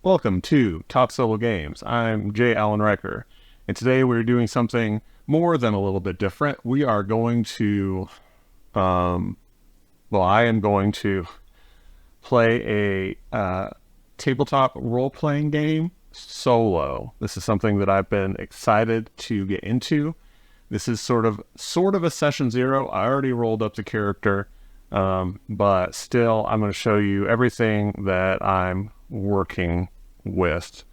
Welcome to Talk Solo Games. I'm J. Allen Riker, and today we're doing something more than a little bit different. We are going to, I am going to play a tabletop role-playing game solo. This is something that I've been excited to get into. This is sort of a session zero. I already rolled up the character, but still I'm going to show you everything that I'm working with.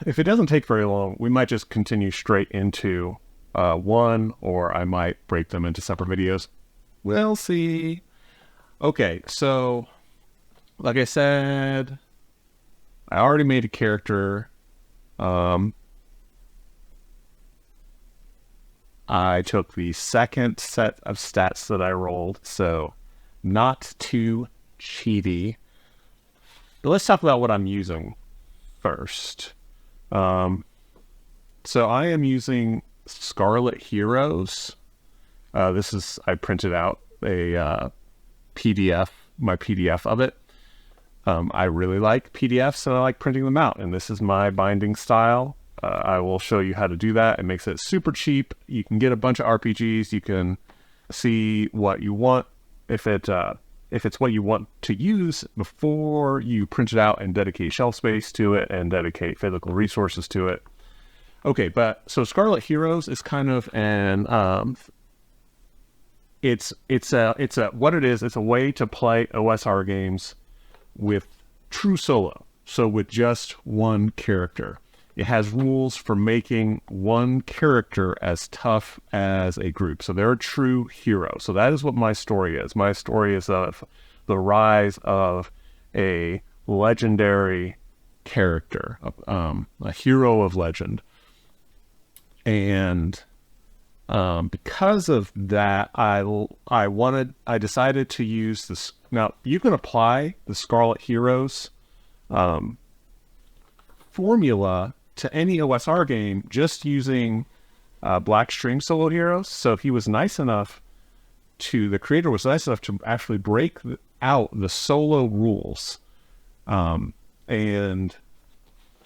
If it doesn't take very long, we might just continue straight into one, or I might break them into separate videos. We'll see. Okay, so like I said, I already made a character. I took the second set of stats that I rolled, so not too cheaty. But let's talk about what I'm using first. So I am using Scarlet Heroes. I printed out a PDF, my PDF of it. I really like PDFs and I like printing them out, and this is my binding style. I will show you how to do that. It makes it super cheap. You can get a bunch of RPGs. You can see what you want. If it's what you want to use before you print it out and dedicate shelf space to it and dedicate physical resources to it. Okay, so Scarlet Heroes is kind of an it's a way to play OSR games with true solo. So with just one character. It has rules for making one character as tough as a group. So they're a true hero. So that is what my story is. My story is of the rise of a legendary character, a hero of legend. And because of that, I decided to use this. Now, you can apply the Scarlet Heroes formula to any OSR game just using Blackstream solo heroes. So the creator was nice enough to actually break out the solo rules. I don't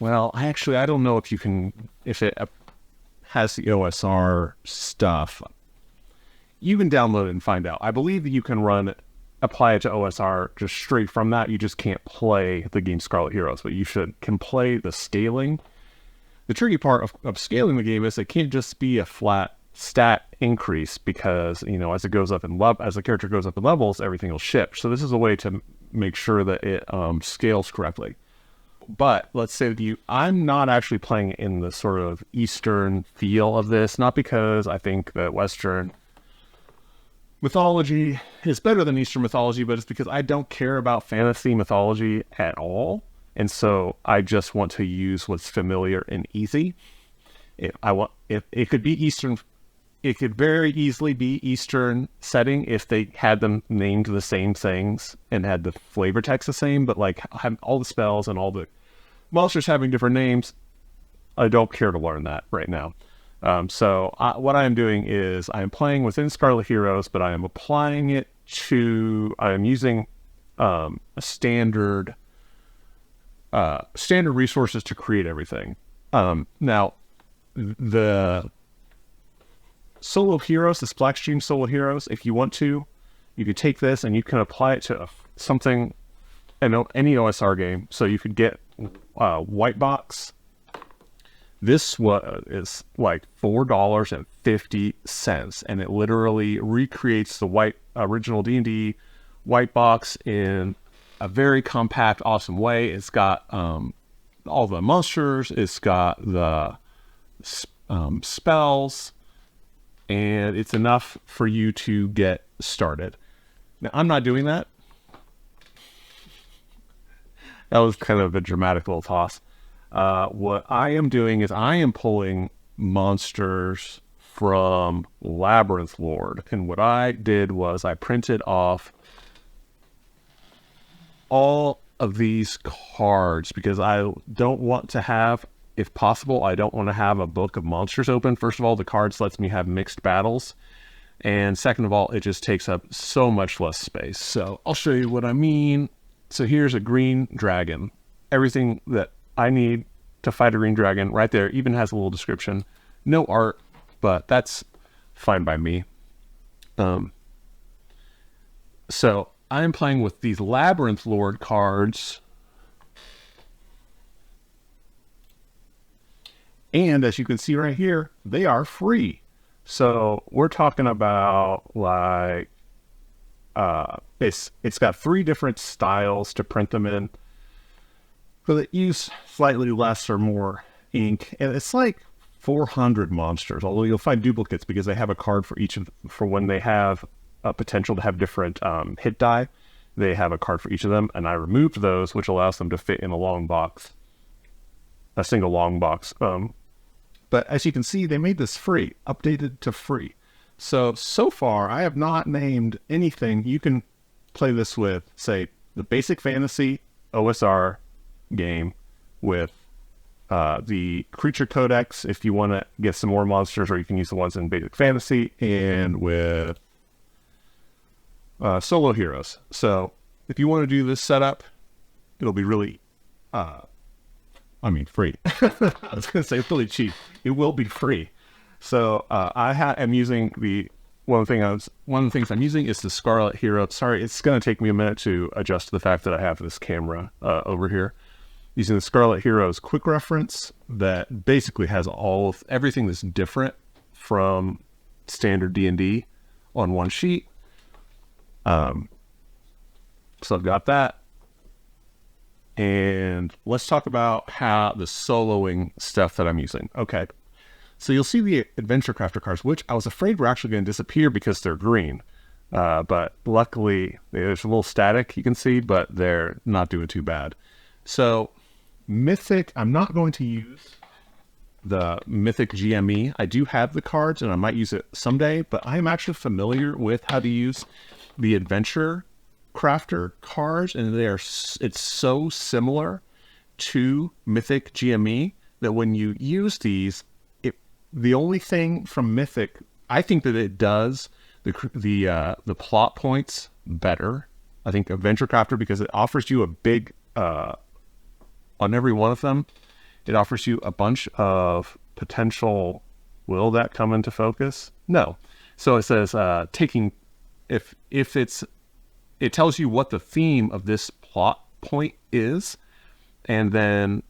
know if it has the OSR stuff. You can download it and find out. I believe that you can apply it to OSR just straight from that. You just can't play the game Scarlet Heroes, but you can play the scaling. The tricky part of scaling the game is it can't just be a flat stat increase, because as the character goes up in levels, everything will shift. So this is a way to make sure that it scales correctly. But let's say that I'm not actually playing in the sort of Eastern feel of this, not because I think that Western mythology is better than Eastern mythology, but it's because I don't care about fantasy mythology at all. And so I just want to use what's familiar and easy. If it could be Eastern, it could very easily be Eastern setting if they had them named the same things and had the flavor text the same, but like have all the spells and all the monsters having different names. I don't care to learn that right now. What I am doing is I am playing within Scarlet Heroes, but I am applying it I am using standard resources to create everything. Now, the solo heroes, this Blackstream solo heroes, if you want to, you could take this and you can apply it to something, any OSR game. So you could get White Box. This is like $4.50, and it literally recreates the original D&D White Box in a very compact, awesome way. It's got all the monsters, it's got the spells, and it's enough for you to get started. Now, I'm not doing that. That was kind of a dramatic little toss. What I am doing is I am pulling monsters from Labyrinth Lord, and what I did was I printed off all of these cards because I don't want to have, if possible, I don't want to have a book of monsters open. First of all, the cards lets me have mixed battles, and second of all, it just takes up so much less space. So I'll show you what I mean. So here's a green dragon. everything that I need to fight a green dragon right there. Even has a little description. No art, but that's fine by me. So I'm playing with these Labyrinth Lord cards. And as you can see right here, they are free. So we're talking about like, it's got 3 different styles to print them in. So they use slightly less or more ink. And it's like 400 monsters, although you'll find duplicates because they have a card for each of, for when they have a potential to have different hit die. They have a card for each of them. And I removed those, which allows them to fit in a long box, a single long box. But as you can see, they made this free, updated to free. So far, I have not named anything. You can play this with, say, the basic fantasy OSR game with the creature codex if you want to get some more monsters, or you can use the ones in basic fantasy, and with solo heroes. So if you want to do this setup, it'll be really free. I was going to say really cheap. It will be free. So I am using one of the things I'm using is the Scarlet hero. Sorry, it's going to take me a minute to adjust to the fact that I have this camera over here. Using the Scarlet Hero's quick reference that basically has everything that's different from standard D&D on one sheet. So I've got that. And let's talk about how the soloing stuff that I'm using. Okay. So you'll see the Adventure Crafter cards, which I was afraid were actually going to disappear because they're green. But luckily, there's a little static you can see, but they're not doing too bad. So Mythic, I'm not going to use the Mythic GME. I do have the cards, and I might use it someday, but I am actually familiar with how to use the Adventure Crafter cards, and it's so similar to Mythic GME that when you use these, the only thing from Mythic, I think that it does the plot points better. I think Adventure Crafter, because it offers you a big on every one of them, it offers you a bunch of potential. Will that come into focus? No. So it says it tells you what the theme of this plot point is, and then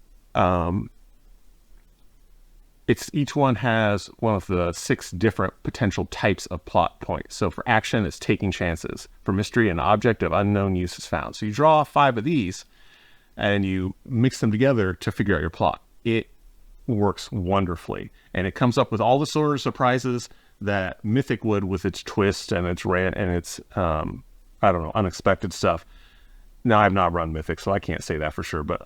each one has one of the 6 different potential types of plot points. So for action, it's taking chances. For mystery, an object of unknown use is found. So you draw 5 of these, and you mix them together to figure out your plot. It works wonderfully, and it comes up with all the sort of surprises that Mythic would, with its twist and its unexpected stuff. Now, I've not run Mythic, so I can't say that for sure, but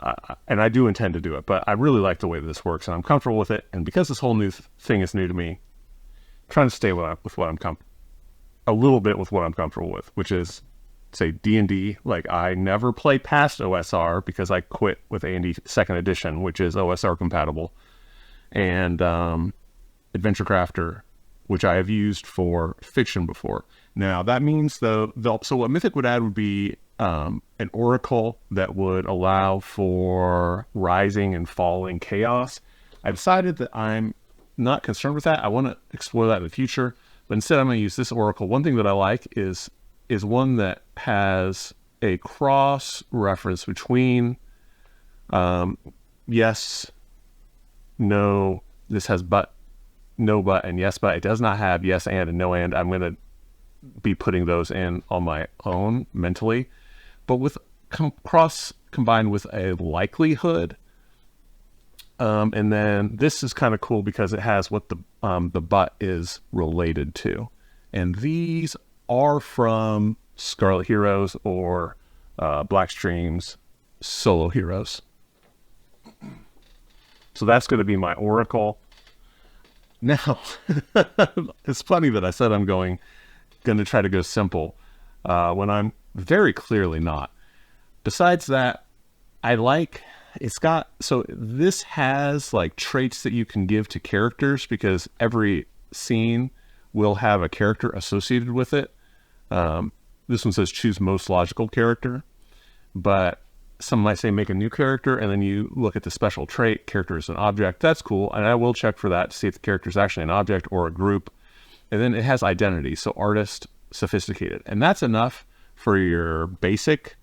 I do intend to do it. But I really like the way this works, and I'm comfortable with it. And because this whole new thing is new to me, I'm trying to stay with what I'm a little bit with what I'm comfortable with, which is, say, D&D. Like, I never play past OSR because I quit with A&D 2nd Edition, which is OSR compatible, and Adventure Crafter, which I have used for fiction before. Now, that means, though, so what Mythic would add would be an oracle that would allow for rising and falling chaos. I decided that I'm not concerned with that. I want to explore that in the future, but instead I'm going to use this oracle. One thing that I like is one that has a cross reference between yes, no, this has but, no but, and yes but. It does not have yes and no and. I'm going to be putting those in on my own mentally, but with cross combined with a likelihood. And then this is kind of cool because it has what the but is related to. And these are from Scarlet Heroes or Blackstream's Solo Heroes. So that's going to be my oracle. Now, it's funny that I said I'm going to try to go simple when I'm very clearly not. Besides that, this has like traits that you can give to characters because every scene will have a character associated with it. This one says choose most logical character, but some might say make a new character, and then you look at the special trait, character is an object. That's cool, and I will check for that to see if the character is actually an object or a group. And then it has identity, so artist, sophisticated. And that's enough for your basic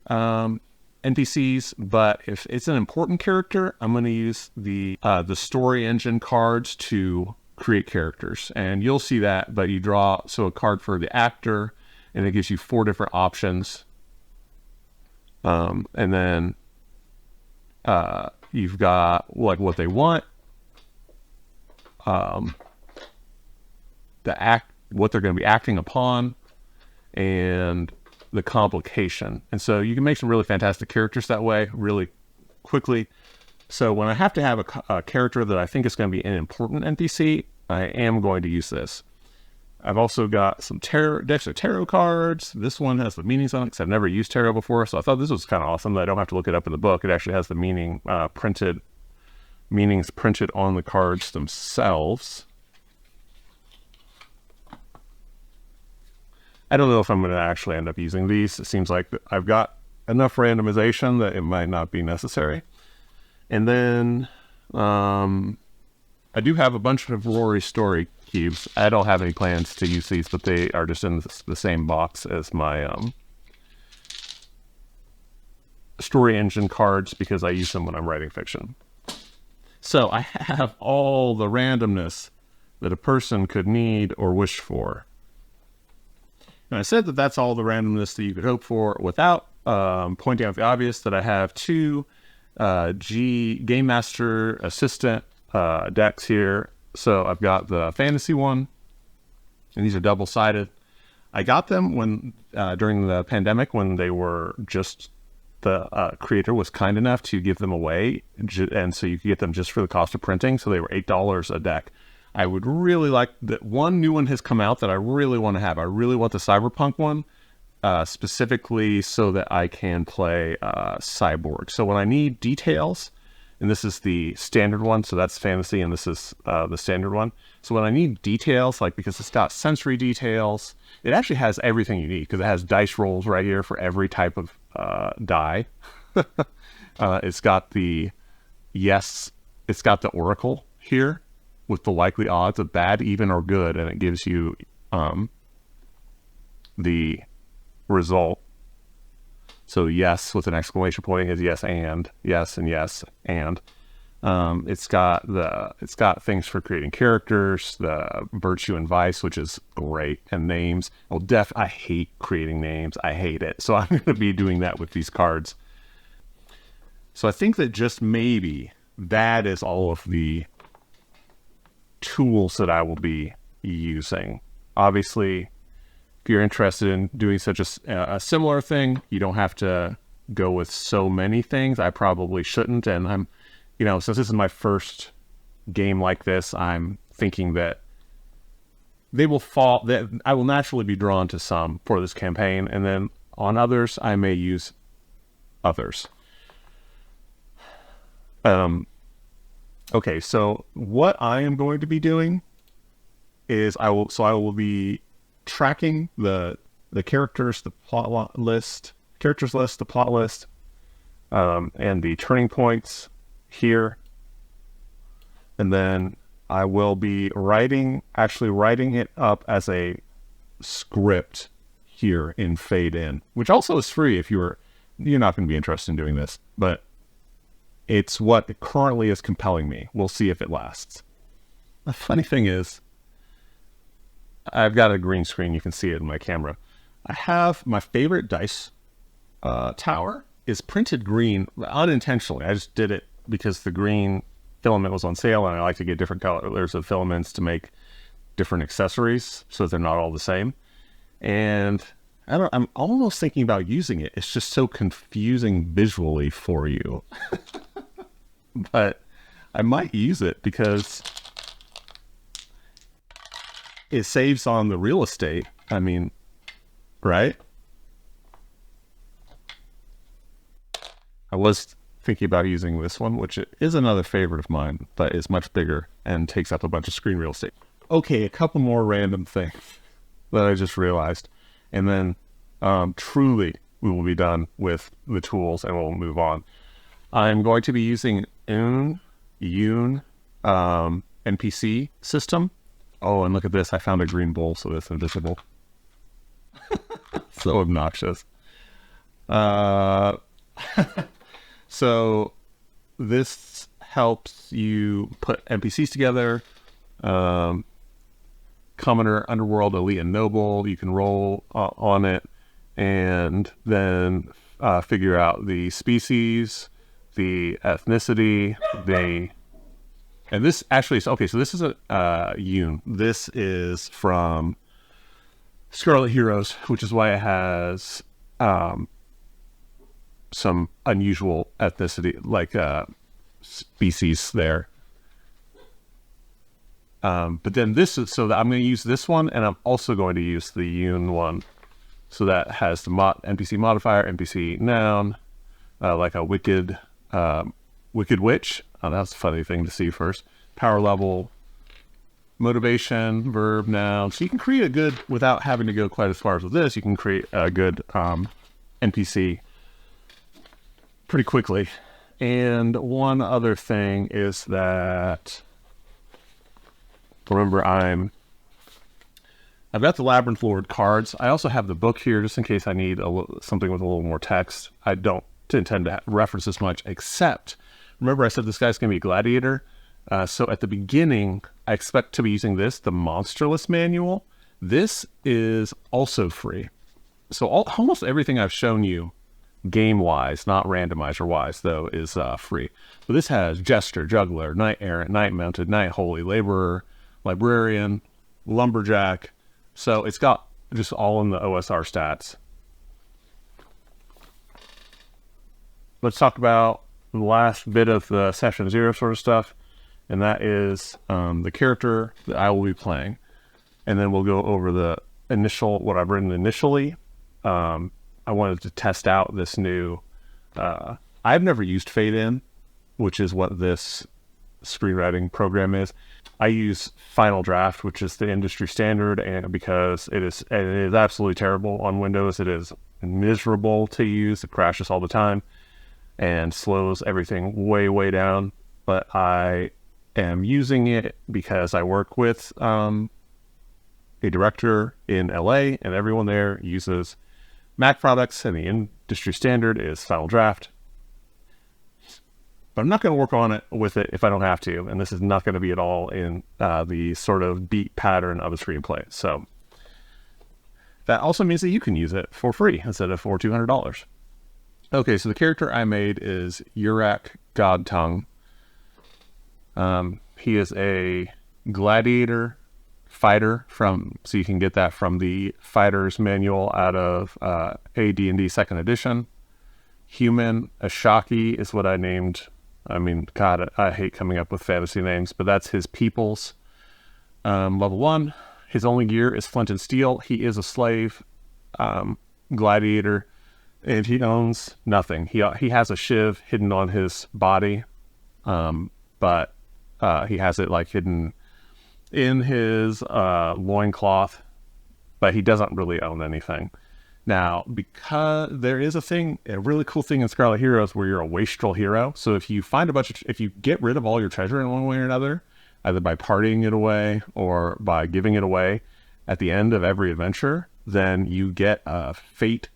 NPCs, but if it's an important character, I'm going to use the story engine cards to create characters. And you'll see that, but you draw, so a card for the actor, and it gives you 4 different options. And then you've got like what they want, what they're going to be acting upon, and the complication. And so you can make some really fantastic characters that way really quickly. So when I have to have a character that I think is going to be an important NPC, I am going to use this. I've also got some decks of tarot cards. This one has the meanings on it because I've never used tarot before, so I thought this was kind of awesome that I don't have to look it up in the book. It actually has the meanings printed on the cards themselves. I don't know if I'm going to actually end up using these. It seems like I've got enough randomization that it might not be necessary. And then I do have a bunch of Rory Story cubes. I don't have any plans to use these, but they are just in the same box as my story engine cards because I use them when I'm writing fiction. So I have all the randomness that a person could need or wish for. And I said that that's all the randomness that you could hope for without pointing out the obvious, that I have 2 Game Master Assistant decks here. So I've got the fantasy one, and these are double-sided. I got them when during the pandemic when they were just, the creator was kind enough to give them away, and so you could get them just for the cost of printing. So they were $8 a deck. I would really like that. One new one has come out that I really want to have. I really want the Cyberpunk one, specifically so that I can play Cyborg. So when I need details, and this is the standard one, so that's fantasy, and this is the standard one. So when I need details, like because it's got sensory details, it actually has everything you need because it has dice rolls right here for every type of die. It's got the Oracle here with the likely odds of bad, even, or good, and it gives you the result. So yes with an exclamation point is yes and yes and yes and. It's got things for creating characters, the virtue and vice, which is great, and names. I hate creating names. I hate it. So I'm going to be doing that with these cards. So I think that just maybe that is all of the tools that I will be using. Obviously, if you're interested in doing such a similar thing, you don't have to go with so many things. I probably shouldn't, and I'm, since this is my first game like this, I'm thinking that that I will naturally be drawn to some for this campaign, and then on others, I may use others. Okay, so what I am going to be doing is I will be tracking the characters, the plot list, the plot list, and the turning points here. And then I will be writing it up as a script here in Fade In, which also is free if you're not going to be interested in doing this, but it's what currently is compelling me. We'll see if it lasts. The funny thing is, I've got a green screen. You can see it in my camera. I have my favorite dice tower is printed green unintentionally. I just did it because the green filament was on sale, and I like to get different colors of filaments to make different accessories so that they're not all the same. And I'm almost thinking about using it. It's just so confusing visually for you. But I might use it because it saves on the real estate. I mean, right? I was thinking about using this one, which is another favorite of mine, but is much bigger and takes up a bunch of screen real estate. Okay, a couple more random things that I just realized. And then truly, we will be done with the tools and we'll move on. I'm going to be using Yoon NPC system. Oh, and look at this. I found a green bowl, so it's invisible. So obnoxious. So this helps you put NPCs together. Commoner, Underworld, Elite, and Noble. You can roll on it and then figure out the species, the ethnicity, and this actually is, okay, so this is a Yoon. This is from Scarlet Heroes, which is why it has some unusual ethnicity, like species there. But then this is, so that I'm going to use this one, and I'm also going to use the Yoon one. So that has the NPC modifier, NPC noun, like a wicked witch. Oh, that's a funny thing to see first. Power level, motivation, verb, noun. So you can create a good, without having to go quite as far as with this, you can create a good NPC pretty quickly. And one other thing is that, remember, I've got the Labyrinth Lord cards. I also have the book here just in case I need something with a little more text. I don't intend to reference this much, except, remember I said this guy's going to be a gladiator. So at the beginning, I expect to be using this, the Monsterless Manual. This is also free. So almost everything I've shown you, game-wise, not randomizer-wise, though, is free. But this has Jester, Juggler, Knight Errant, Knight Mounted, Knight Holy, Laborer, Librarian, Lumberjack. So it's got just all in the OSR stats. Let's talk about the last bit of the session 0 sort of stuff, and that is the character that I will be playing. And then we'll go over the initial, what I've written initially. I wanted to test out this new, I've never used Fade In, which is what this screenwriting program is. I use Final Draft, which is the industry standard, and because it is absolutely terrible on Windows. It is miserable to use. It crashes all the time and slows everything way, way down. But I am using it because I work with a director in LA, and everyone there uses Mac products, and the industry standard is Final Draft. But I'm not going to work on it with it if I don't have to, and this is not going to be at all in the sort of beat pattern of a screenplay. So that also means that you can use it for free instead of for $200. Okay, so the character I made is Urak Godtongue. He is a gladiator fighter so you can get that from the Fighter's Manual out of AD&D 2nd edition. Human Ashaki is what I named. I mean, God, I hate coming up with fantasy names, but that's his peoples. Level 1. His only gear is flint and steel. He is a slave gladiator, and he owns nothing. He has a shiv hidden on his body, but he has it like hidden in his loincloth, but he doesn't really own anything. Now, because there is a really cool thing in Scarlet Heroes where you're a wastrel hero. So if you find if you get rid of all your treasure in one way or another, either by partying it away or by giving it away at the end of every adventure, then you get a fate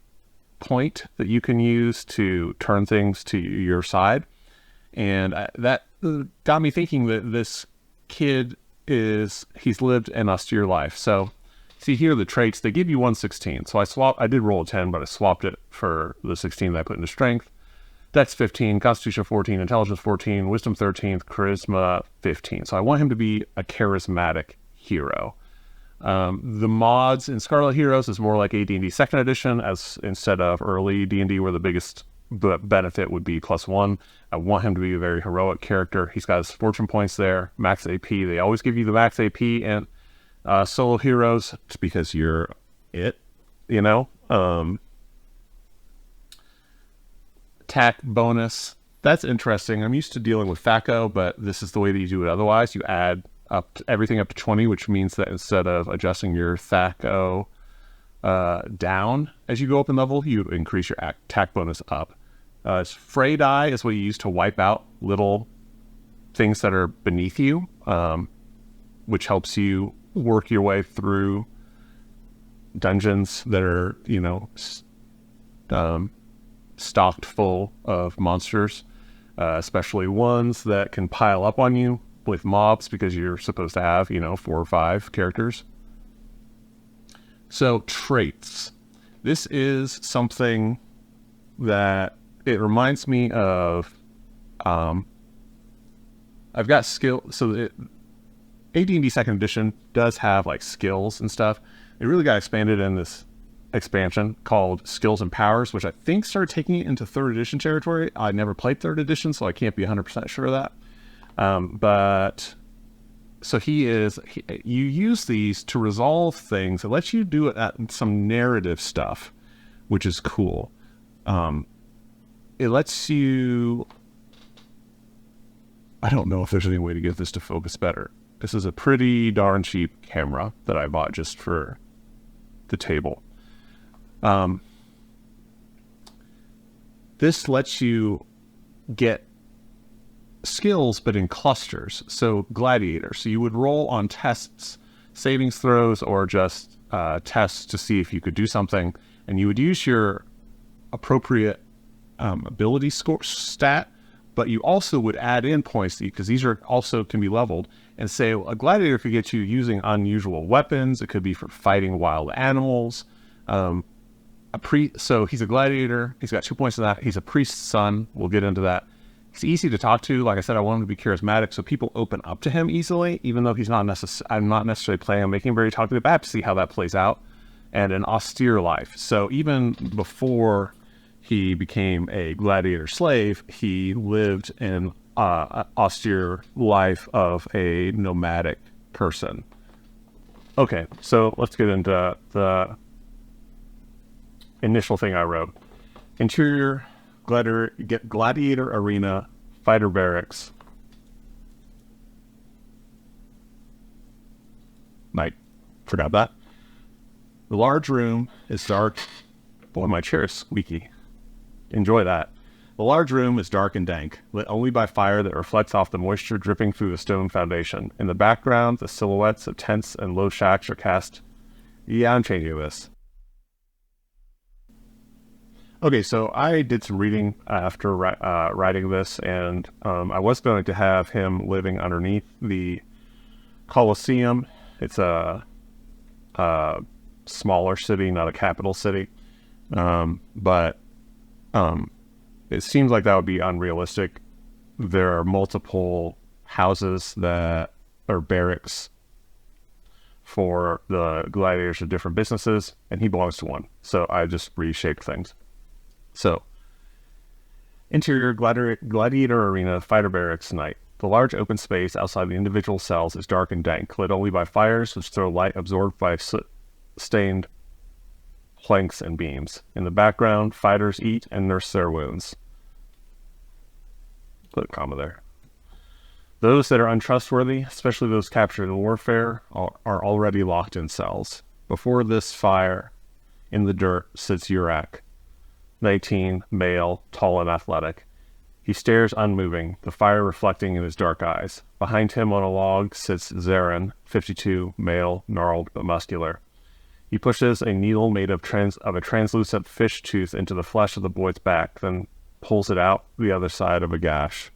point that you can use to turn things to your side. And that got me thinking that this kid he's lived an austere life. So see here, the traits, they give you 116. So I did roll a 10, but I swapped it for the 16 that I put into strength. Dex 15, Constitution 14, Intelligence 14, Wisdom 13, Charisma 15. So I want him to be a charismatic hero. The mods in Scarlet Heroes is more like AD&D 2nd edition, as instead of early D&D where the biggest benefit would be +1. I want him to be a very heroic character. He's got his fortune points there, max AP. They always give you the max AP and solo heroes, just because you're it, you know. Attack bonus, that's interesting. I'm used to dealing with THAC0, but this is the way that you do it otherwise. You add everything up to 20, which means that instead of adjusting your THAC0 down as you go up in level, you increase your attack bonus up. Fray die is what you use to wipe out little things that are beneath you, which helps you work your way through dungeons that are, stocked full of monsters, especially ones that can pile up on you with mobs, because you're supposed to have, 4 or 5 characters. So traits. This is something that it reminds me of. I've got skill. So AD&D Second Edition does have like skills and stuff. It really got expanded in this expansion called Skills and Powers, which I think started taking it into 3rd edition territory. I never played 3rd edition, so I can't be 100% sure of that. But so you use these to resolve things. It lets you do it at some narrative stuff, which is cool. It lets you, I don't know if there's any way to get this to focus better. This is a pretty darn cheap camera that I bought just for the table. This lets you get skills, but in clusters. So gladiator. So you would roll on tests, savings throws, or just tests to see if you could do something. And you would use your appropriate ability score stat, but you also would add in points, because these are also can be leveled, and say a gladiator could get you using unusual weapons. It could be for fighting wild animals. So he's a gladiator. He's got 2 points of that. He's a priest's son. We'll get into that. He's easy to talk to. Like I said, I want him to be charismatic, so people open up to him easily, even though he's not I'm not necessarily playing on making him very talkative. I have to see how that plays out. And an austere life. So even before he became a gladiator slave, he lived an austere life of a nomadic person. Okay, so let's get into the initial thing I wrote. Interior gladiator arena, fighter barracks. Forgot that. The large room is dark. Boy, my chair is squeaky. Enjoy that. The large room is dark and dank, lit only by fire that reflects off the moisture dripping through the stone foundation. In the background, the silhouettes of tents and low shacks are cast. Yeah, I'm changing this. Okay, so I did some reading after writing this, and I was going to have him living underneath the Colosseum. It's a smaller city, not a capital city. But it seems like that would be unrealistic. There are multiple houses that are barracks for the gladiators of different businesses, and he belongs to one. So I just reshaped things. So, interior gladiator arena, fighter barracks, night. The large open space outside the individual cells is dark and dank, lit only by fires which throw light absorbed by soot-stained planks and beams. In the background, fighters eat and nurse their wounds. Put a comma there. Those that are untrustworthy, especially those captured in warfare, are already locked in cells. Before this fire, in the dirt, sits Urak, 19, male, tall and athletic. He stares unmoving, the fire reflecting in his dark eyes. Behind him on a log sits Zarin, 52, male, gnarled but muscular. He pushes a needle made of a translucent fish tooth into the flesh of the boy's back, then pulls it out the other side of a gash.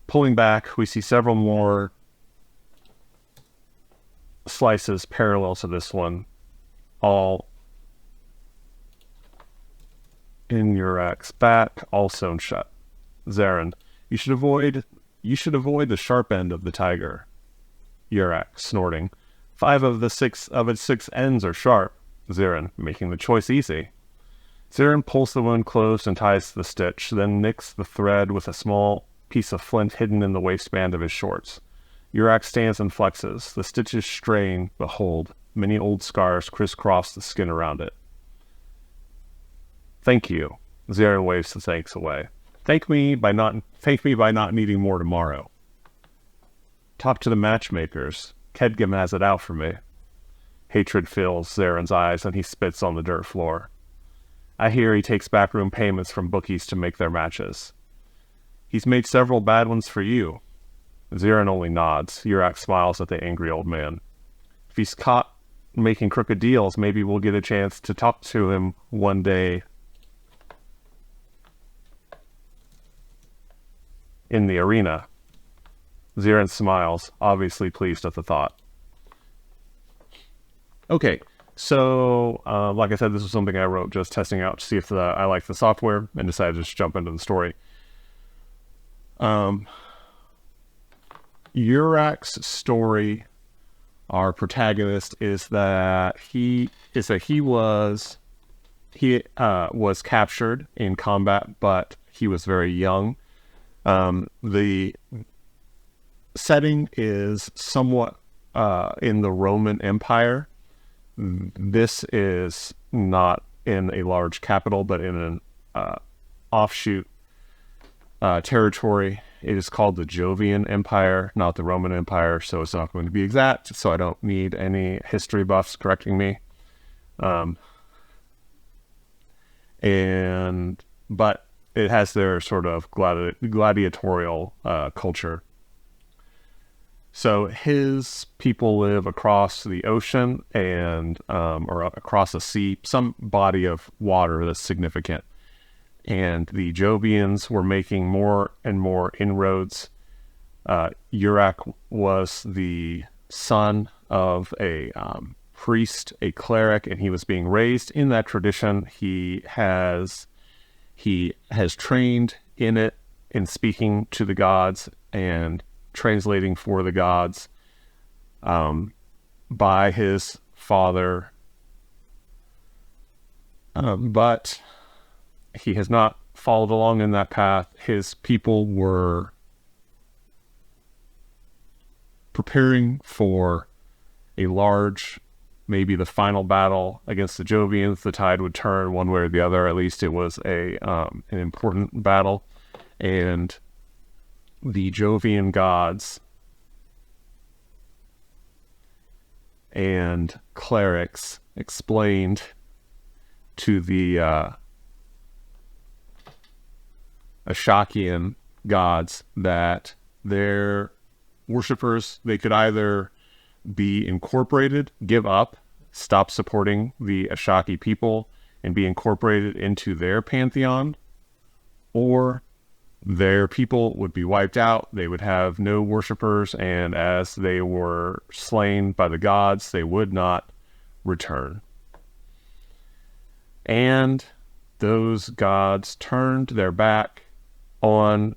Pulling back, we see several more slices parallel to this one, all in Urak's back, all sewn shut. Zarin, you should avoid the sharp end of the tiger. Urak, snorting. 5 of its 6 ends are sharp. Zarin, making the choice easy. Zarin pulls the wound closed and ties the stitch, then nicks the thread with a small piece of flint hidden in the waistband of his shorts. Urak stands and flexes. The stitches strain, behold, many old scars crisscross the skin around it. Thank you. Zarin waves the thanks away. Thank me by not needing more tomorrow. Talk to the matchmakers. Kedgum has it out for me. Hatred fills Zaren's eyes, and he spits on the dirt floor. I hear he takes backroom payments from bookies to make their matches. He's made several bad ones for you. Zaren only nods. Urak smiles at the angry old man. If he's caught making crooked deals, maybe we'll get a chance to talk to him one day in the arena. Zaren smiles, obviously pleased at the thought. Okay, so like I said, this was something I wrote just testing out to see if I liked the software, and decided to just jump into the story. Urak's story, our protagonist, is that he was captured in combat, but he was very young. The setting is somewhat in the Roman Empire. This is not in a large capital, but in an offshoot territory. It is called the Jovian Empire, not the Roman Empire, so it's not going to be exact, so I don't need any history buffs correcting me. But it has their sort of gladiatorial culture. So his people live across the ocean and or across a sea, some body of water that's significant. And the Jovians were making more and more inroads. Urak was the son of a priest, a cleric, and he was being raised in that tradition. He has trained in it, in speaking to the gods and translating for the gods by his father. But he has not followed along in that path. His people were preparing for a large, maybe the final battle against the Jovians. The tide would turn one way or the other. At least it was an important battle. And the Jovian gods and clerics explained to the Ashakian gods that their worshippers, they could either be incorporated, give up, stop supporting the Ashaki people, and be incorporated into their pantheon, or their people would be wiped out. They would have no worshippers, and as they were slain by the gods, they would not return. And those gods turned their back on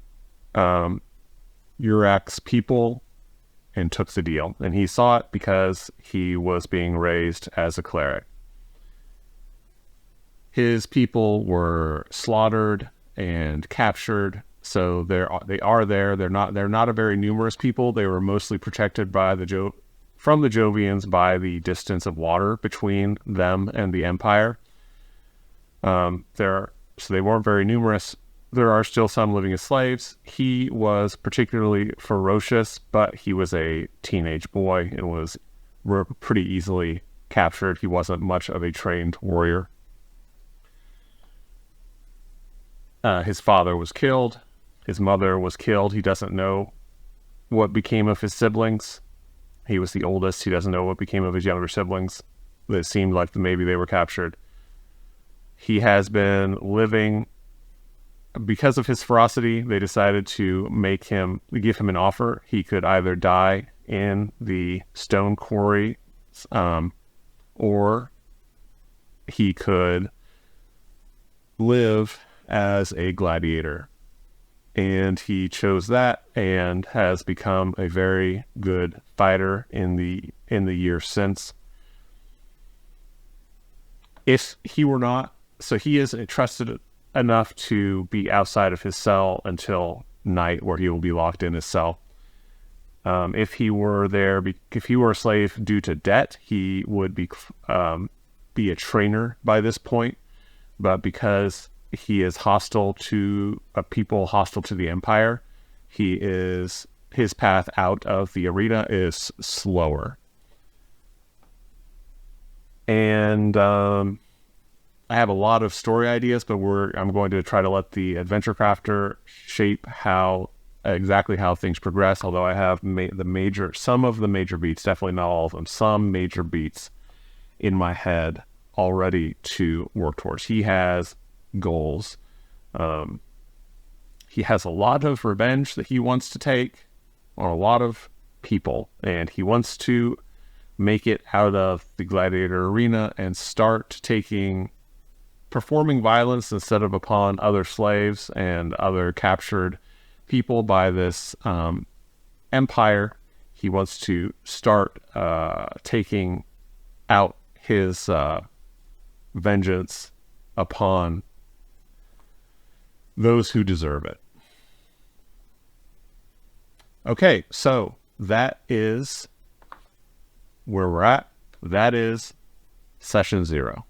Urak's people and took the deal. And he saw it because he was being raised as a cleric. His people were slaughtered and captured. So they are there. They're not a very numerous people. They were mostly protected by from the Jovians by the distance of water between them and the Empire. So they weren't very numerous. There are still some living as slaves. He was particularly ferocious, but he was a teenage boy and was pretty easily captured. He wasn't much of a trained warrior. His father was killed. His mother was killed. He doesn't know what became of his siblings. He was the oldest. He doesn't know what became of his younger siblings. It seemed like maybe they were captured. He has been living... Because of his ferocity, they decided to give him an offer. He could either die in the stone quarry, or he could live as a gladiator. And he chose that and has become a very good fighter in the years since. If he were not, so he is trusted enough to be outside of his cell until night, where he will be locked in his cell. If he were a slave due to debt, he would be a trainer by this point. But because he is hostile to people hostile to the Empire, his path out of the arena is slower. And I have a lot of story ideas, but I'm going to try to let the adventure crafter shape exactly how things progress. Although I have some of the major beats, definitely not all of them, some major beats in my head already to work towards. He has goals. He has a lot of revenge that he wants to take on a lot of people, and he wants to make it out of the gladiator arena and start performing violence instead of upon other slaves and other captured people by this empire. He wants to start taking out his vengeance upon those who deserve it. Okay, so that is where we're at. That is session 0.